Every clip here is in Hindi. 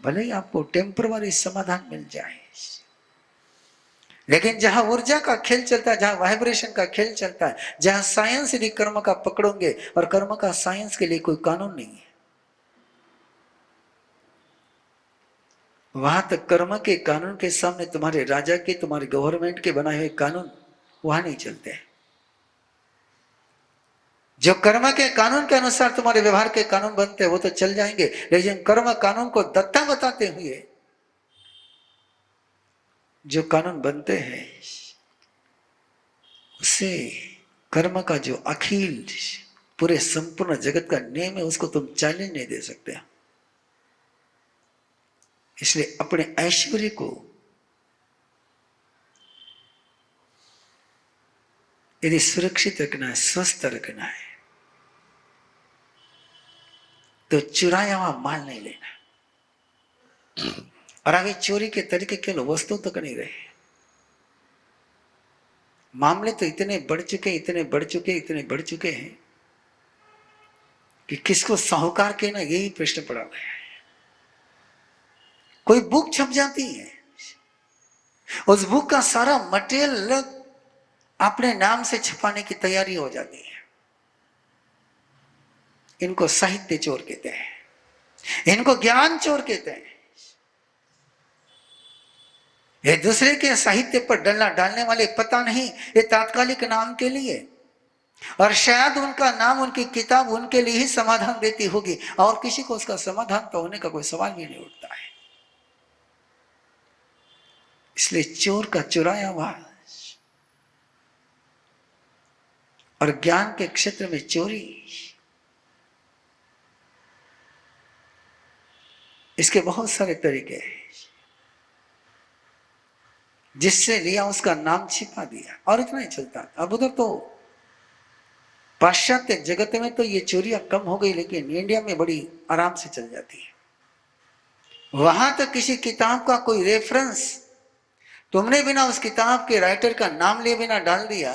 भले ही आपको टेम्पररी समाधान मिल जाए, लेकिन जहां ऊर्जा का खेल चलता है, जहां वाइब्रेशन का खेल चलता है, जहां साइंस यदि कर्म का पकड़ोगे और कर्म का साइंस के लिए कोई कानून नहीं है, वहां तक कर्म के कानून के सामने तुम्हारे राजा के, तुम्हारे गवर्नमेंट के बनाए हुए कानून वहां नहीं चलते हैं। जो कर्म के कानून के अनुसार तुम्हारे व्यवहार के कानून बनते हैं वो तो चल जाएंगे, लेकिन कर्म कानून को दत्ता बताते हुए जो कानून बनते हैं, उसे कर्म का जो अखिल पूरे संपूर्ण जगत का नियम है, उसको तुम चैलेंज नहीं दे सकते। इसलिए अपने ऐश्वर्य को यदि सुरक्षित रखना है, स्वस्थ रखना है, तो चुराया हुआ माल नहीं लेना। और अभी चोरी के तरीके के लोग वस्तु तक नहीं रहे, मामले तो इतने बढ़ चुके, इतने बढ़ चुके, इतने बढ़ चुके हैं कि किसको साहूकार के ना यही प्रश्न पड़ा है। कोई बुक छप जाती है, उस बुक का सारा मटेरियल अपने नाम से छपाने की तैयारी हो जाती है। इनको साहित्य चोर कहते हैं, इनको ज्ञान चोर कहते हैं। ये दूसरे के साहित्य पर डलना डालने वाले पता नहीं ये तात्कालिक नाम के लिए, और शायद उनका नाम, उनकी किताब उनके लिए ही समाधान देती होगी, और किसी को उसका समाधान तो होने का कोई सवाल भी नहीं उठता है। इसलिए चोर का चुराया हुआ और ज्ञान के क्षेत्र में चोरी, इसके बहुत सारे तरीके हैं, जिससे लिया उसका नाम छिपा दिया और इतना ही चलता। अब उधर तो पाश्चात्य जगत में तो ये चोरियां कम हो गई, लेकिन इंडिया में बड़ी आराम से चल जाती है। वहां तक किसी किताब का कोई रेफरेंस तुमने बिना उस किताब के राइटर का नाम लिए बिना डाल दिया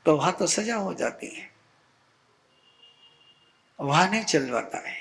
तो वहां तो सजा हो जाती है, वहां नहीं चल पाता है।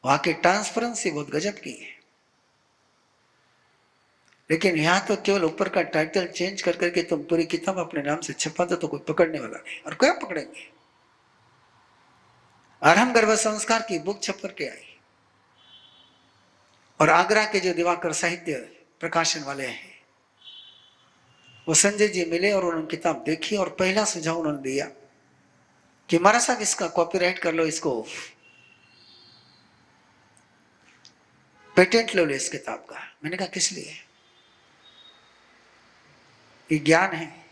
वहां की ट्रांसपेरेंसी बहुत गजब की है, लेकिन यहां तो केवल ऊपर का टाइटल चेंज कर करके तुम पूरी किताब अपने नाम से छपा दो तो कोई पकड़ने वाला नहीं, और क्या पकड़ेंगे। आरंभ गर्भ संस्कार की बुक छप करके आई, और आगरा के जो दिवाकर साहित्य प्रकाशन वाले हैं वो संजय जी मिले और उन्होंने किताब देखी, और पहला सुझाव उन्होंने दिया कि महाराज साहब इसका कॉपीराइट कर लो, इसको पेटेंट ले लो इस किताब का। मैंने कहा किस लिए? ये ज्ञान है,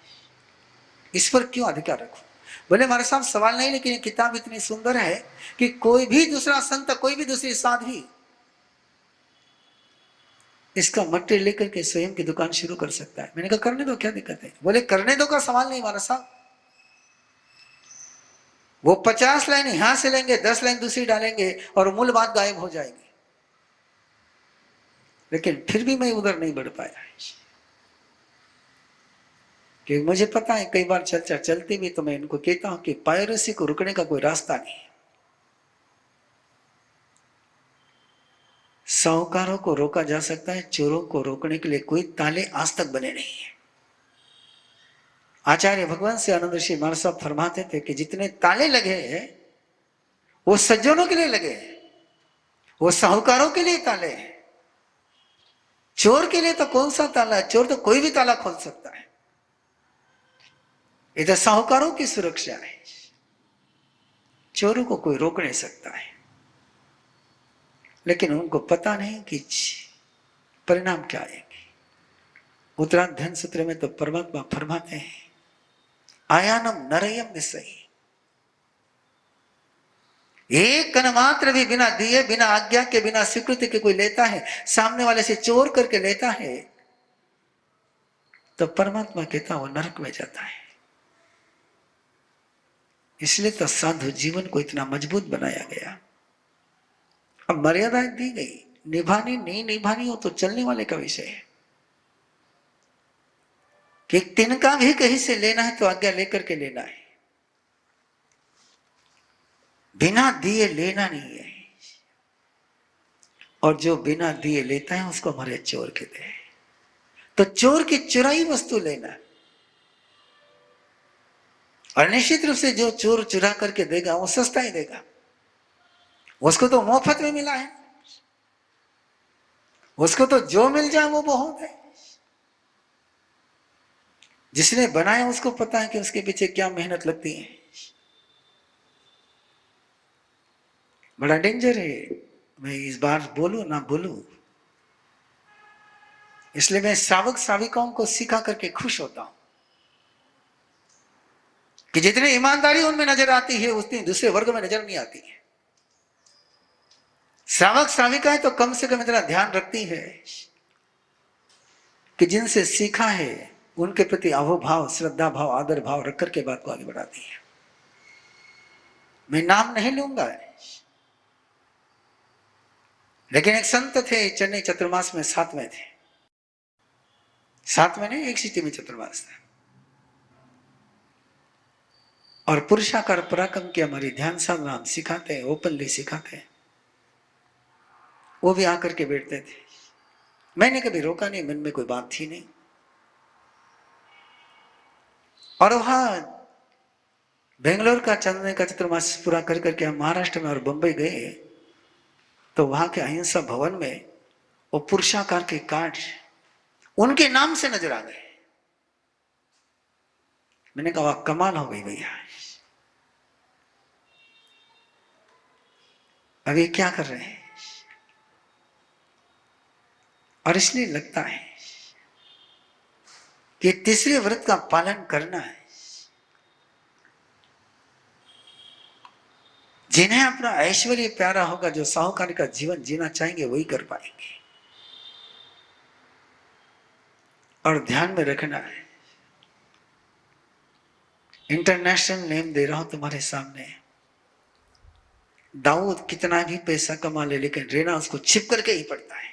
इस पर क्यों अधिकार रखो? बोले महाराज साहब सवाल नहीं, लेकिन ये किताब इतनी सुंदर है कि कोई भी दूसरा संत, कोई भी दूसरी साध्वी इसका मटेरियल लेकर के स्वयं की दुकान शुरू कर सकता है। मैंने कहा करने दो, क्या दिक्कत है? बोले करने दो का सवाल नहीं महाराज साहब, वो 50 लाइन यहां से लेंगे, 10 लाइन दूसरी डालेंगे और मूल बात गायब हो जाएगी। लेकिन फिर भी मैं उधर नहीं बढ़ पाया, क्योंकि मुझे पता है कई बार चर्चा चलती भी तो मैं इनको कहता हूं कि पायरेसी को रुकने का कोई रास्ता नहीं है। साहूकारों को रोका जा सकता है, चोरों को रोकने के लिए कोई ताले आज तक बने नहीं है। आचार्य भगवान से आनंद ऋषि महाराज साहब फरमाते थे कि जितने ताले लगे हैं वो सज्जनों के लिए लगे, वो साहूकारों के लिए ताले हैं। चोर के लिए तो कौन सा ताला है? चोर तो कोई भी ताला खोल सकता है, ये तो साहूकारों की सुरक्षा है, चोरों को कोई रोक नहीं सकता है। लेकिन उनको पता नहीं कि परिणाम क्या आएंगे। उत्तराध्ययन सूत्र में तो परमात्मा फरमाते हैं आयानम नरयम निसई, एक कण मात्र भी बिना दिए, बिना आज्ञा के, बिना स्वीकृति के कोई लेता है, सामने वाले से चोर करके लेता है, तो परमात्मा कहता वो नरक में जाता है। इसलिए तो साधु जीवन को इतना मजबूत बनाया गया। अब मर्यादाएं दी गई, निभानी नहीं निभानी हो तो चलने वाले का विषय है कि तिनका भी कहीं से लेना है तो आज्ञा लेकर के लेना है, बिना दिए लेना नहीं है। और जो बिना दिए लेता है उसको हमारे चोर कहते हैं। तो चोर की चुराई वस्तु लेना, और निश्चित रूप से जो चोर चुरा करके देगा वो सस्ता ही देगा, उसको तो मुफ्त में मिला है, उसको तो जो मिल जाए वो बहुत है। जिसने बनाया उसको पता है कि उसके पीछे क्या मेहनत लगती है। बड़ा डेंजर है। मैं इस बार बोलूं ना बोलूं, इसलिए मैं श्रावक श्राविकाओं को सिखा करके खुश होता हूं कि जितनी ईमानदारी उनमें नजर आती है उतनी दूसरे वर्ग में नजर नहीं आती है। श्रावक श्राविकाएं तो कम से कम इतना ध्यान रखती है कि जिनसे सीखा है उनके प्रति अहोभाव, श्रद्धा भाव, आदर भाव रख करके बात को आगे बढ़ाती है। मैं नाम नहीं लूंगा, लेकिन एक संत थे चेन्नई चतुर्मास में 7 में थे, 7 में नहीं, एक सिटी में चतुर्मास था, और पुरुषाकार पराक्रम की हमारी ध्यान साधना हम सिखाते हैं, ओपनली सिखाते हैं। वो भी आकर के बैठते थे, मैंने कभी रोका नहीं, मन में कोई बात थी नहीं। और वहां बेंगलोर का चंद्र का चतुर्मास पूरा कर करके हम महाराष्ट्र में और बंबई गए, तो वहां के अहिंसा भवन में वो पुरुषाकार के कार्ड उनके नाम से नजर आ गए। मैंने कहा कमाल हो गई भैया, अब ये क्या कर रहे हैं। और इसलिए लगता है कि तीसरे व्रत का पालन करना है। जिन्हें अपना ऐश्वर्य प्यारा होगा, जो साहूकारी का जीवन जीना चाहेंगे वही कर पाएंगे। और ध्यान में रखना है, इंटरनेशनल नेम दे रहा हूं तुम्हारे सामने, दाऊद कितना भी पैसा कमा ले लेकिन रहना उसको छिप करके ही पड़ता है।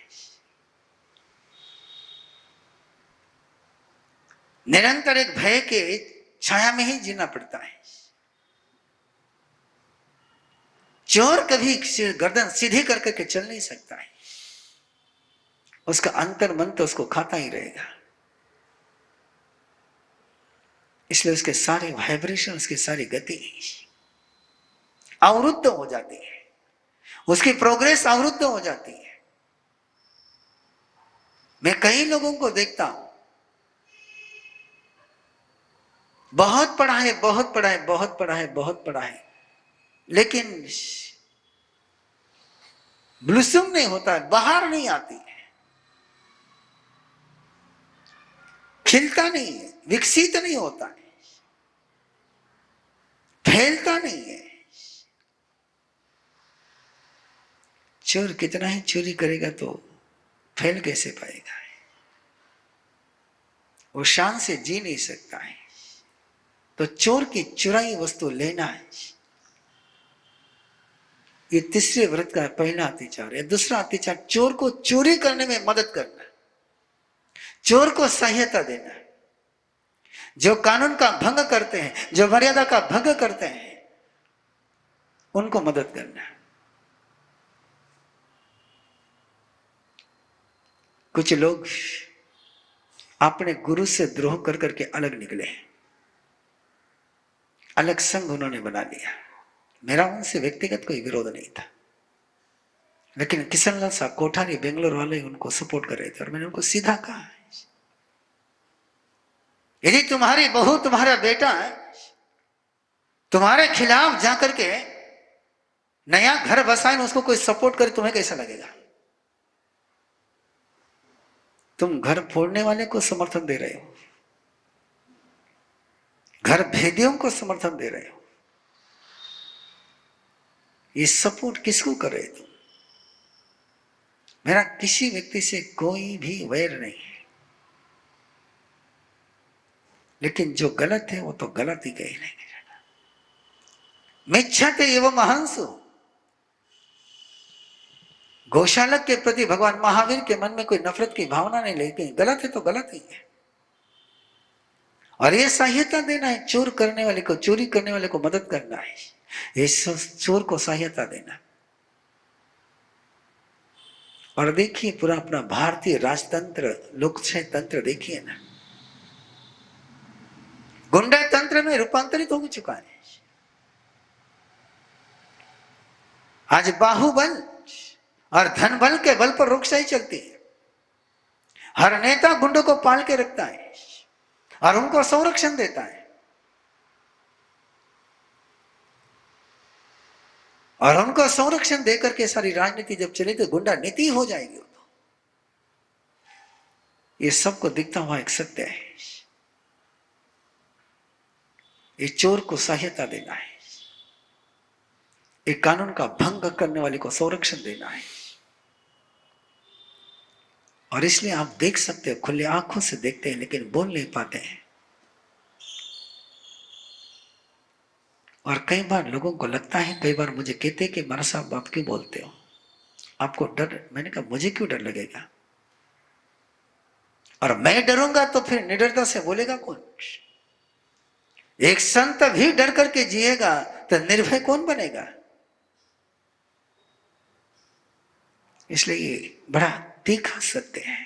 निरंतर एक भय के छाया में ही जीना पड़ता है। चोर कभी गर्दन सीधी कर करके चल नहीं सकता है, उसका अंतर मन तो उसको खाता ही रहेगा। इसलिए उसके सारे वाइब्रेशन, उसकी सारी गति अवरुद्ध हो जाती है, उसकी प्रोग्रेस अवरुद्ध हो जाती है। मैं कई लोगों को देखता हूं, बहुत पढ़ा है, बहुत पढ़ा है, बहुत पढ़ा है, बहुत पढ़ा है, लेकिन ब्लूसम नहीं होता है, बाहर नहीं आती है, खिलता नहीं है, विकसित नहीं होता है, फैलता नहीं है। चोर कितना ही चोरी करेगा तो फैल कैसे पाएगा, वो शान से जी नहीं सकता है। तो चोर की चुराई वस्तु लेना है, ये तीसरे व्रत का पहला अत्याचार है। दूसरा अत्याचार, चोर को चोरी करने में मदद करना, चोर को सहायता देना। जो कानून का भंग करते हैं, जो मर्यादा का भंग करते हैं, उनको मदद करना। कुछ लोग अपने गुरु से द्रोह कर करके अलग निकले, अलग संघ उन्होंने बना लिया। मेरा उनसे व्यक्तिगत कोई विरोध नहीं था, लेकिन किशनलाल साहब कोठारी बेंगलोर वाले उनको सपोर्ट कर रहे थे, और मैंने उनको सीधा कहा, यदि तुम्हारी बहू, तुम्हारा बेटा तुम्हारे खिलाफ जाकर के नया घर बसाए, उसको कोई सपोर्ट करे, तुम्हें कैसा लगेगा? तुम घर फोड़ने वाले को समर्थन दे रहे हो, घर भेदियों को समर्थन दे रहे हो, ये सपोर्ट किसको कर रहे तुम? मेरा किसी व्यक्ति से कोई भी वैर नहीं है, लेकिन जो गलत है वो तो गलत ही कही नहीं। मिच्छते एवं महंसु, गौशालक के प्रति भगवान महावीर के मन में कोई नफरत की भावना नहीं, लेकिन गलत है तो गलत ही है। और ये सहायता देना है, चोर करने वाले को, चोरी करने वाले को मदद करना है, ये चोर को सहायता देना। और देखिए पूरा अपना भारतीय राजतंत्र, लोकशाही तंत्र देखिए ना, गुंडा तंत्र में रूपांतरित हो चुका है। आज बाहुबल और धन बल के बल पर लोकशाही चलती है। हर नेता गुंडों को पाल के रखता है और उनको संरक्षण देता है, और उनको संरक्षण देकर के सारी राजनीति जब चले तो गुंडा नीति हो जाएगी। तो ये सबको दिखता हुआ एक सत्य है। ये चोर को सहायता देना है, एक कानून का भंग करने वाले को संरक्षण देना है। और इसलिए आप देख सकते हो, खुले आंखों से देखते हैं लेकिन बोल नहीं पाते हैं। और कई बार लोगों को लगता है, कई बार मुझे कहते हैं कि मारा साहब आप क्यों बोलते हो, आपको डर? मैंने कहा मुझे क्यों डर लगेगा, और मैं डरूंगा तो फिर निडरता से बोलेगा कौन? एक संत भी डर करके जिएगा तो निर्भय कौन बनेगा? इसलिए ये बड़ा तीखा सत्य है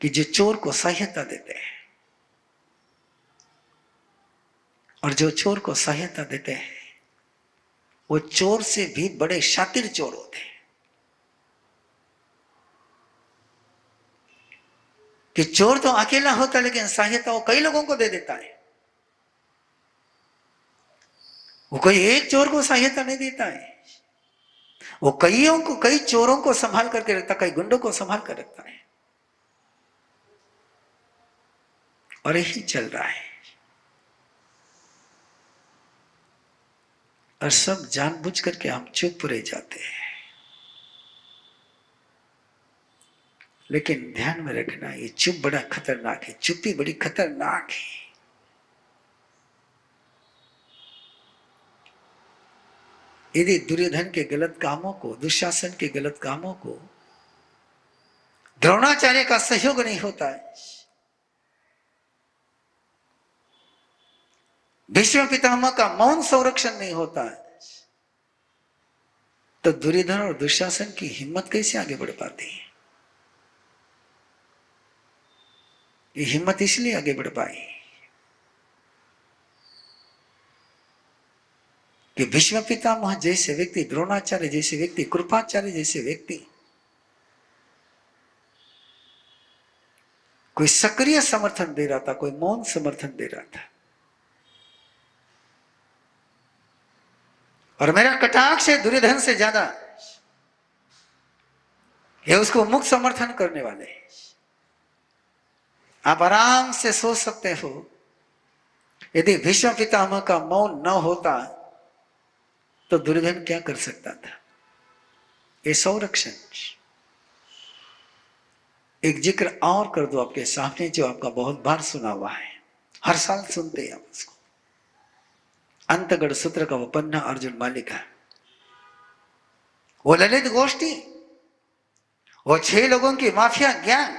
कि जो चोर को सहायता देते हैं, और जो चोर को सहायता देते हैं वो चोर से भी बड़े शातिर चोर होते हैं। कि चोर तो अकेला होता है लेकिन सहायता वो कई लोगों को दे देता है। वो कोई एक चोर को सहायता नहीं देता है, वो कईयों को, कई चोरों को संभाल करके रखता, कई गुंडों को संभाल कर रखता है। और यही चल रहा है। और सब जानबूझ करके हम चुप रह जाते हैं। लेकिन ध्यान में रखना, ये चुप बड़ा खतरनाक है, चुप्पी बड़ी खतरनाक है। यदि दुर्योधन के गलत कामों को, दुशासन के गलत कामों को द्रोणाचार्य का सहयोग नहीं होता है, भीष्म पितामह का मौन संरक्षण नहीं होता है, तो दुर्योधन और दुशासन की हिम्मत कैसे आगे बढ़ पाती है? ये हिम्मत इसलिए आगे बढ़ पाई कि भीष्म पितामह जैसे व्यक्ति, द्रोणाचार्य जैसे व्यक्ति, कृपाचार्य जैसे व्यक्ति कोई सक्रिय समर्थन दे रहा था, कोई मौन समर्थन दे रहा था। और मेरा कटाक्ष है दुर्योधन से ज्यादा, ये उसको मुक्त समर्थन करने वाले। आप आराम से सोच सकते हो, यदि भीष्म पितामह का मौन न होता तो दुर्योधन क्या कर सकता था? ये संरक्षण। एक जिक्र और कर दो आपके सामने, जो आपका बहुत बार सुना हुआ है, हर साल सुनते हैं आप उसको। अंतगढ़ सूत्र का वो पन्ना अर्जुन मालिका, वो ललित गोष्ठी, वो 6 लोगों की माफिया गैंग,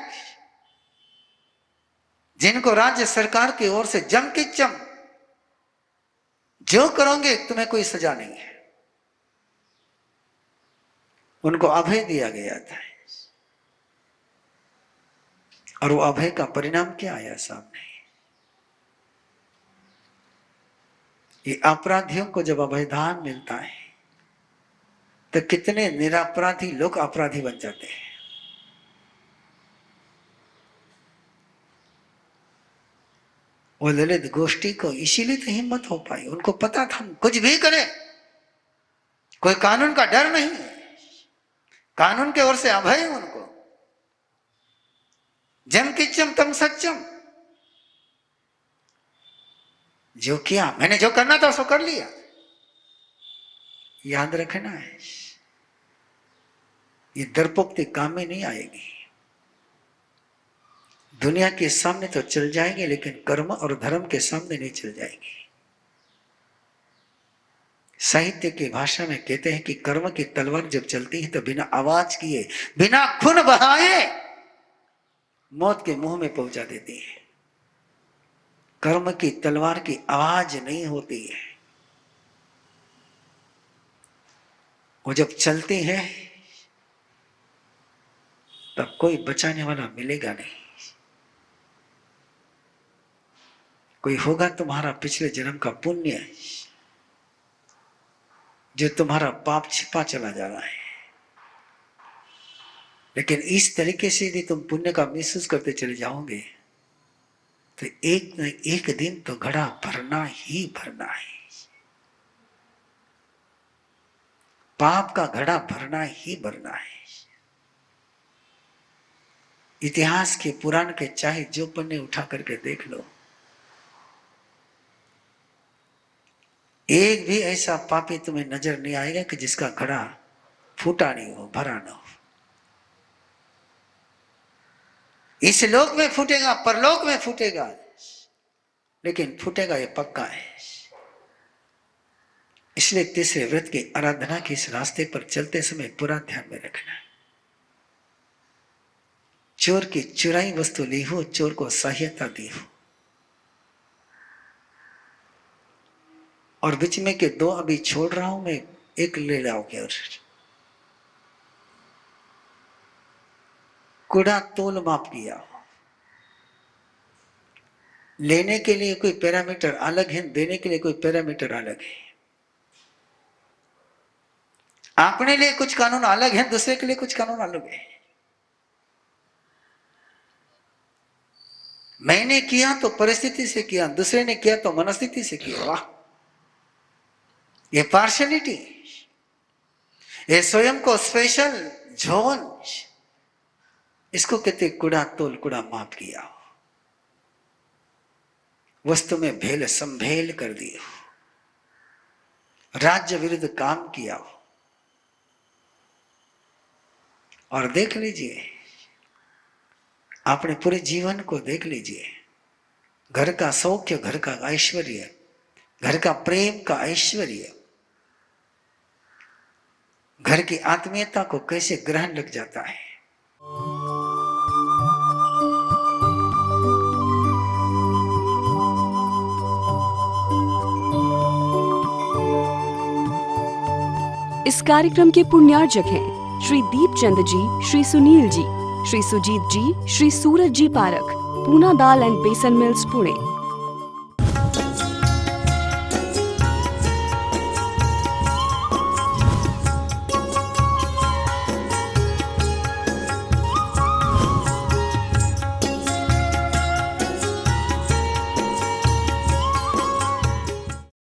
जिनको राज्य सरकार की ओर से जम की चम, जो करोगे तुम्हें कोई सजा नहीं है, उनको अभय दिया गया था। और वो अभय का परिणाम क्या आया सामने? ये अपराधियों को जब अभयदान मिलता है तो कितने निरपराधी लोग अपराधी बन जाते हैं। वो ललित गोष्ठी को इसीलिए तो हिम्मत हो पाई, उनको पता था हम कुछ भी करें, कोई कानून का डर नहीं है, कानून के ओर से अभय है उनको, जम किचम तम सच्चम, जो किया मैंने, जो करना था सो कर लिया। याद रखना है, ये डरपोक्ति काम में नहीं आएगी। दुनिया के सामने तो चल जाएंगे लेकिन कर्म और धर्म के सामने नहीं चल जाएंगे। साहित्य की भाषा में कहते हैं कि कर्म की तलवार जब चलती है तो बिना आवाज किए, बिना खून बहाए मौत के मुंह में पहुंचा देती है। कर्म की तलवार की आवाज नहीं होती है, वो जब चलती है तब कोई बचाने वाला मिलेगा नहीं। कोई होगा तुम्हारा पिछले जन्म का पुण्य जो तुम्हारा पाप छिपा चला जा रहा है। लेकिन इस तरीके से यदि तुम पुण्य का महसूस करते चले जाओगे तो एक न एक दिन तो घड़ा भरना ही भरना है। पाप का घड़ा भरना ही भरना है। इतिहास के पुराण के चाहे जो पन्ने उठा करके देख लो, एक भी ऐसा पापी तुम्हें नजर नहीं आएगा कि जिसका घड़ा फूटा नहीं हो, भरा ना हो। इस लोक में फूटेगा, परलोक में फूटेगा, लेकिन फूटेगा ये पक्का है। इसलिए तीसरे व्रत की आराधना के इस रास्ते पर चलते समय पूरा ध्यान में रखना। चोर की चुराई वस्तु ली हो, चोर को सहायता दी हो, और बीच में के दो अभी छोड़ रहा हूं मैं, एक ले लाओगे। और कूड़ा तोल माप किया, लेने के लिए कोई पैरामीटर अलग है, देने के लिए कोई पैरामीटर अलग है। अपने लिए कुछ कानून अलग है, दूसरे के लिए कुछ कानून अलग है। मैंने किया तो परिस्थिति से किया, दूसरे ने किया तो मनस्थिति से किया। वाह, ये पार्शलिटी, ये स्वयं को स्पेशल जोन, इसको कहते कूड़ा तोल, कूड़ा माप किया। वस्तु में भेल संभेल कर दिया, राज्य विरुद्ध काम किया। और देख लीजिए, अपने पूरे जीवन को देख लीजिए, घर का सौख्य, घर का ऐश्वर्य, घर का प्रेम का ऐश्वर्य, घर की आत्मीयता को कैसे ग्रहण लग जाता है। इस कार्यक्रम के पुण्यार्जक हैं श्री दीपचंद जी, श्री सुनील जी, श्री सुजीत जी, श्री सूरज जी पारक, पूना दाल एंड बेसन मिल्स, पुणे।